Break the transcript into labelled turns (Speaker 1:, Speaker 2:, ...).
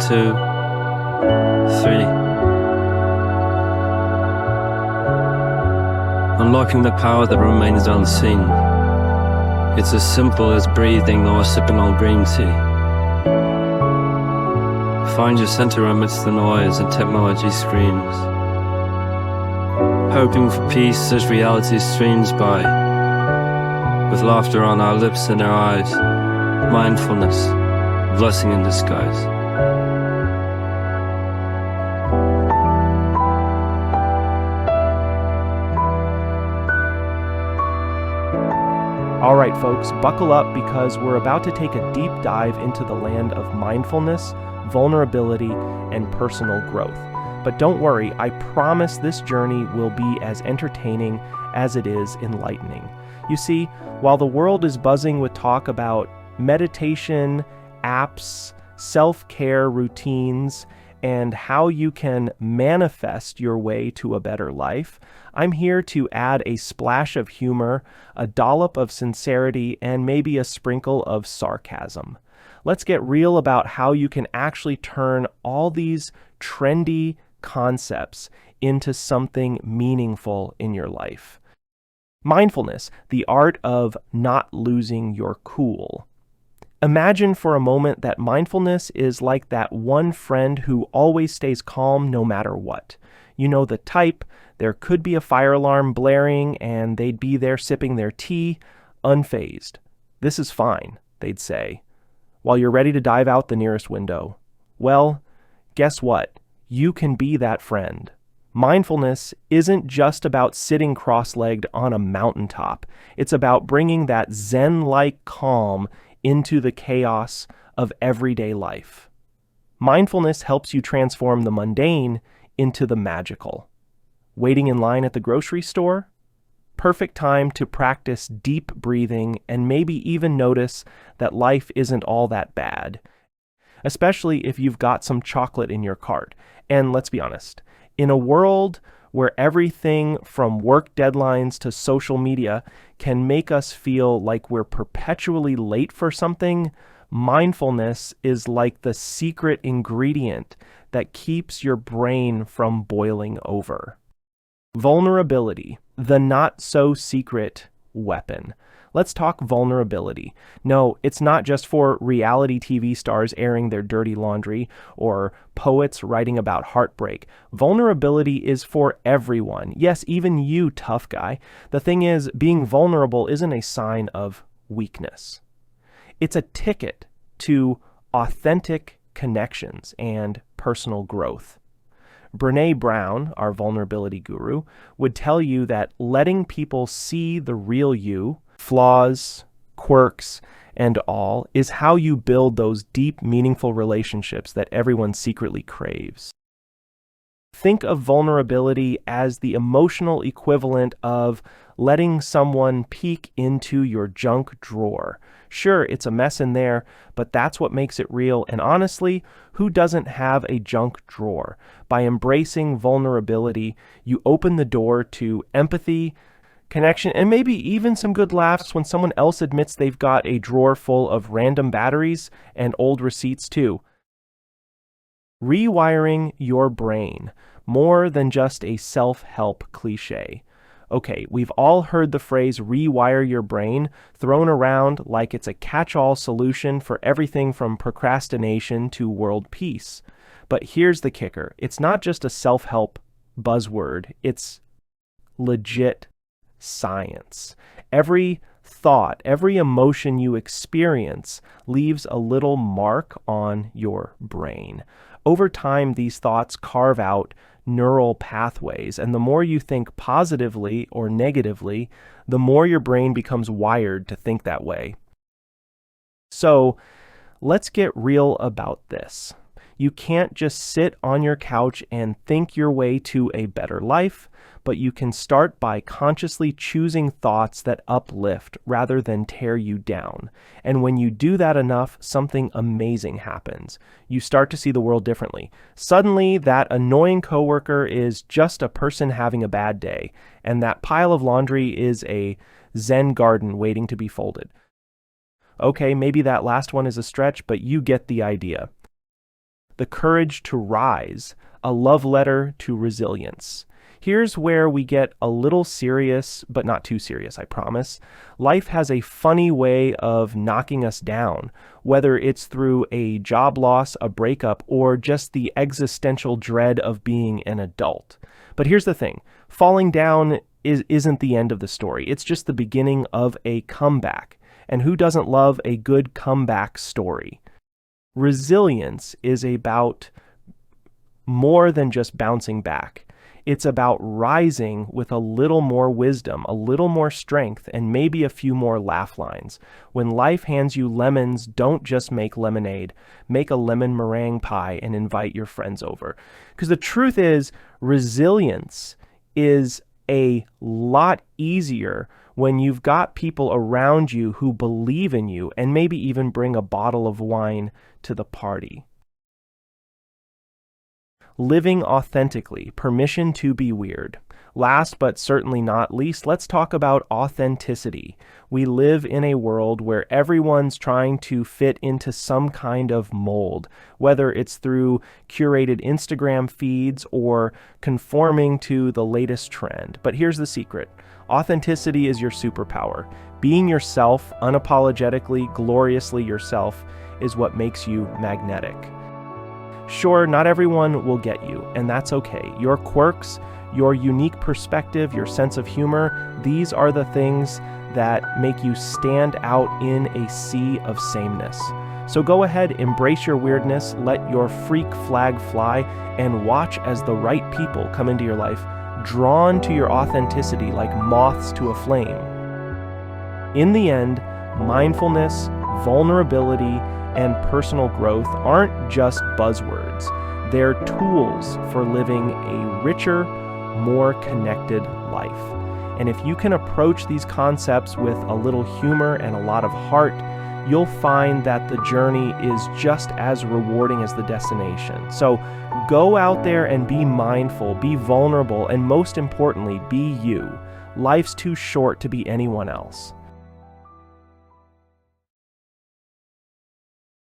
Speaker 1: 2, 3. Unlocking the power that remains unseen. It's as simple as breathing or sipping on green tea. Find your center amidst the noise and technology screams. Hoping for peace as reality streams by, with laughter on our lips and our eyes. Mindfulness, blessing in disguise.
Speaker 2: All right, folks, buckle up because we're about to take a deep dive into the land of mindfulness, vulnerability, and personal growth. But don't worry, I promise this journey will be as entertaining as it is enlightening. You see, while the world is buzzing with talk about meditation, apps, self-care routines, and how you can manifest your way to a better life, I'm here to add a splash of humor, a dollop of sincerity, and maybe a sprinkle of sarcasm. Let's get real about how you can actually turn all these trendy concepts into something meaningful in your life. Mindfulness, the art of not losing your cool. Imagine for a moment that mindfulness is like that one friend who always stays calm no matter what. You know the type. There could be a fire alarm blaring and they'd be there sipping their tea, unfazed. "This is fine," they'd say, while you're ready to dive out the nearest window. Well, guess what? You can be that friend. Mindfulness isn't just about sitting cross-legged on a mountaintop. It's about bringing that Zen-like calm into the chaos of everyday life. Mindfulness helps you transform the mundane into the magical. Waiting in line at the grocery store? Perfect time to practice deep breathing and maybe even notice that life isn't all that bad, especially if you've got some chocolate in your cart. And let's be honest, in a world where everything from work deadlines to social media can make us feel like we're perpetually late for something, mindfulness is like the secret ingredient that keeps your brain from boiling over. Vulnerability, the not-so-secret weapon. Let's talk vulnerability. No, it's not just for reality TV stars airing their dirty laundry or poets writing about heartbreak. Vulnerability is for everyone. Yes, even you, tough guy. The thing is, being vulnerable isn't a sign of weakness. It's a ticket to authentic connections and personal growth. Brené Brown, our vulnerability guru, would tell you that letting people see the real you, flaws, quirks, and all, is how you build those deep, meaningful relationships that everyone secretly craves. Think of vulnerability as the emotional equivalent of letting someone peek into your junk drawer. Sure, it's a mess in there, but that's what makes it real. And honestly, who doesn't have a junk drawer? By embracing vulnerability, you open the door to empathy, connection, and maybe even some good laughs when someone else admits they've got a drawer full of random batteries and old receipts too. Rewiring your brain, more than just a self-help cliche. Okay, we've all heard the phrase rewire your brain thrown around like it's a catch-all solution for everything from procrastination to world peace. But here's the kicker. It's not just a self-help buzzword. It's legit science. Every thought, every emotion you experience leaves a little mark on your brain. Over time, these thoughts carve out neural pathways, and the more you think positively or negatively, the more your brain becomes wired to think that way. So, let's get real about this. You can't just sit on your couch and think your way to a better life, but you can start by consciously choosing thoughts that uplift rather than tear you down. And when you do that enough, something amazing happens. You start to see the world differently. Suddenly, that annoying coworker is just a person having a bad day, and that pile of laundry is a Zen garden waiting to be folded. Okay, maybe that last one is a stretch, but you get the idea. The Courage to Rise, a love letter to resilience. Here's where we get a little serious, but not too serious, I promise. Life has a funny way of knocking us down, whether it's through a job loss, a breakup, or just the existential dread of being an adult. But here's the thing, falling down isn't the end of the story. It's just the beginning of a comeback. And who doesn't love a good comeback story? Resilience is about more than just bouncing back. It's about rising with a little more wisdom, a little more strength, and maybe a few more laugh lines. When life hands you lemons, don't just make lemonade. Make a lemon meringue pie and invite your friends over. Because the truth is, resilience is a lot easier when you've got people around you who believe in you and maybe even bring a bottle of wine to the party. Living authentically, permission to be weird. Last but certainly not least, let's talk about authenticity. We live in a world where everyone's trying to fit into some kind of mold, whether it's through curated Instagram feeds or conforming to the latest trend. But here's the secret. Authenticity is your superpower. Being yourself, unapologetically, gloriously yourself, is what makes you magnetic. Sure, not everyone will get you, and that's okay. Your quirks, your unique perspective, your sense of humor, these are the things that make you stand out in a sea of sameness. So go ahead, embrace your weirdness, let your freak flag fly, and watch as the right people come into your life, drawn to your authenticity like moths to a flame. In the end, mindfulness, vulnerability, and personal growth aren't just buzzwords. They're tools for living a richer, more connected life. And if you can approach these concepts with a little humor and a lot of heart, you'll find that the journey is just as rewarding as the destination. So go out there and be mindful, be vulnerable, and most importantly, be you. Life's too short to be anyone else.